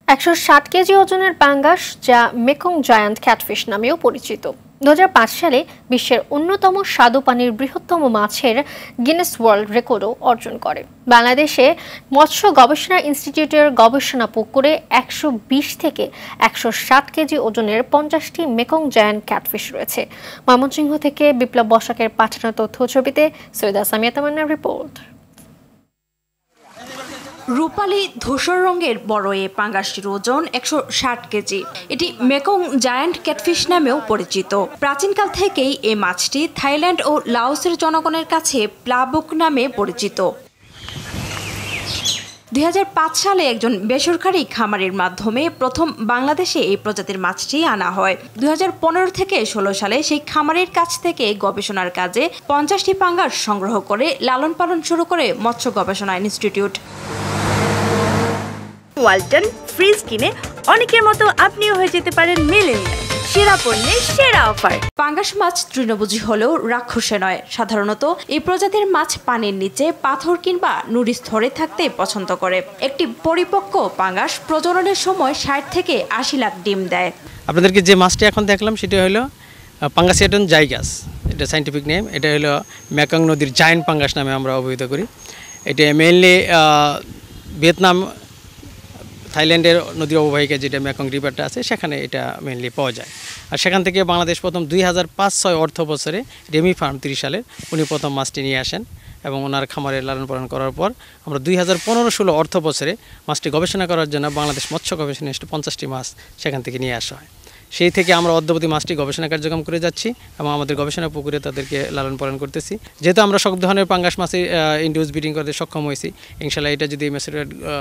160 KG ওজনের পাঙ্গাস, যা মেকং জায়ান্ট ক্যাটফিশ নামেও পরিচিত, 2005 সালে বিশ্বের অন্যতম স্বাদু পানির বৃহত্তম মাছের গিনেস ওয়ার্ল্ড রেকর্ডও অর্জন করে। বাংলাদেশে মৎস্য গবেষণা ইনস্টিটিউটের গবেষণা পুকুরে 120 থেকে 160 কেজি ওজনের 50টি মেকং জায়ান্ট ক্যাটফিশ রয়েছে। ময়মনসিংহ থেকে বিপ্লব বসাকের পাঠানো তথ্য ছবিতে সৈয়দা সামিয়া তামান্নার রিপোর্ট। রূপালী ধূসর রঙের বড় এ পাঙ্গাসটির ওজন 160 কেজি। এটি মেকং জায়ান্ট ক্যাটফিশ নামেও পরিচিত। প্রাচীনকাল থেকেই এই মাছটি থাইল্যান্ড ও লাওসের জনগণের কাছে প্লাবুক নামে পরিচিত। 2005 সালে একজন বেসরকারি খামারের মাধ্যমে প্রথম বাংলাদেশে এই প্রজাতির মাছটি আনা হয়। 2015 থেকে 16 সালে সেই খামারের কাছ থেকে গবেষণার কাজে 50টি পাঙ্গাস সংগ্রহ করে লালন পালন শুরু করে মৎস্য গবেষণা ইনস্টিটিউট। ওয়ালটন ফ্রিজ কিনে অনেকের মতো আপনিও হয়ে যেতে পারেন মিলেনিয়াল। সেরা পণ্যের সেরা অফার। পাঙ্গাস মাছ তৃণভোজী হলেও রাক্ষসে নয়। সাধারণত এই প্রজাতির মাছ পানির নিচে পাথর কিংবা নুড়ি স্তরে থাকতে পছন্দ করে। একটি পরিপক্ক পাঙ্গাস প্রজননের সময় 60 থেকে 80 লাখ ডিম দেয়। আপনাদেরকে যে মাছটি এখন দেখলাম সেটা হলো পাঙ্গাসিয়াটন জাইগাস, এটা সাইন্টিফিক নেম। এটা হলো মেকং নদীর জায়ান্ট পাঙ্গাস নামে আমরা অবহিত করি। এটা মেইনলি ভিয়েতনাম, থাইল্যান্ডের নদীর অববাহিকা যেটা মেকং রিভারটা আছে সেখানে এটা মেইনলি পাওয়া যায়। আর সেখান থেকে বাংলাদেশ প্রথম 2005-06 অর্থ বছরে রেমি ফার্ম 30 সালের উনি প্রথম মাছটি নিয়ে আসেন এবং ওনার খামারে লালন পালন করার পর আমরা 2015-16 অর্থ বছরে মাছটি গবেষণা করার জন্য বাংলাদেশ মৎস্য গবেষণা ইনস্টিটিউট 50টি মাছ সেখান থেকে নিয়ে আসা হয়। সেই থেকে আমরা অদ্যাবধি মাছটি গবেষণা কার্যক্রম করে যাচ্ছি এবং আমাদের গবেষণা পুকুরে তাদেরকে লালন পালন করতেছি। যেহেতু আমরা সব ধরনের পাঙ্গাস মাছে ইনডিউস ব্রিডিং করতে সক্ষম হয়েছি, ইনশাল্লাহ এটা যদি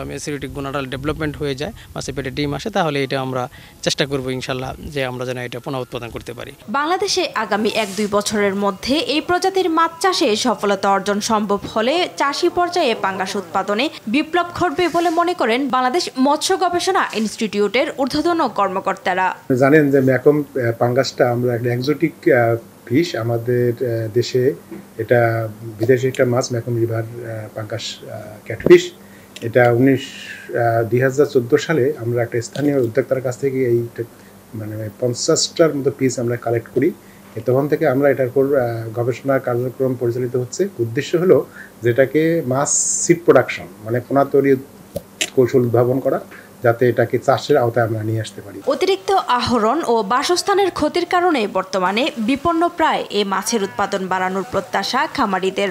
ম্যাচুরিটি গুণাটাল ডেভেলপমেন্ট হয়ে যায়, মাছের পেটে ডিম আসে, তাহলে এটা আমরা চেষ্টা করব ইনশাল্লাহ যে আমরা যেন এটা পুনঃ উৎপাদন করতে পারি। বাংলাদেশে আগামী 1-2 বছরের মধ্যে এই প্রজাতির মাছ চাষে সফলতা অর্জন সম্ভব হলে চাষি পর্যায়ে পাঙ্গাস উৎপাদনে বিপ্লব ঘটবে বলে মনে করেন বাংলাদেশ মৎস্য গবেষণা ইনস্টিটিউটের ঊর্ধ্বতন কর্মকর্তারা। জানেন যে মেকং পাঙ্গাসটা আমরা একটা এক্সোটিক ফিশ, আমাদের দেশে এটা বিদেশি একটা মাছ, মেকং রিভার পাঙ্গাস ক্যাটফিশ। এটা 2014 সালে আমরা একটা স্থানীয় উদ্যোক্তার কাছ থেকে এই মানে 50টার মতো পিস আমরা কালেক্ট করি। তখন থেকে আমরা এটার উপর গবেষণা কার্যক্রম পরিচালিত হচ্ছে। উদ্দেশ্য হলো যেটাকে মাছ সিড প্রোডাকশন, মানে পোনা তৈরি কৌশল উদ্ভাবন করা, যাতে এটাকে চাষের আওতায় আমরা নিয়ে আসতে পারি। অতিরিক্ত আহরণ ও বাসস্থানের ক্ষতির কারণে বর্তমানে বিপন্ন প্রায় এই মাছের উৎপাদন বাড়ানোর প্রত্যাশা খামারিদের।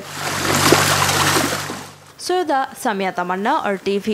সৈয়দা সামিয়া তামান্না, RTV।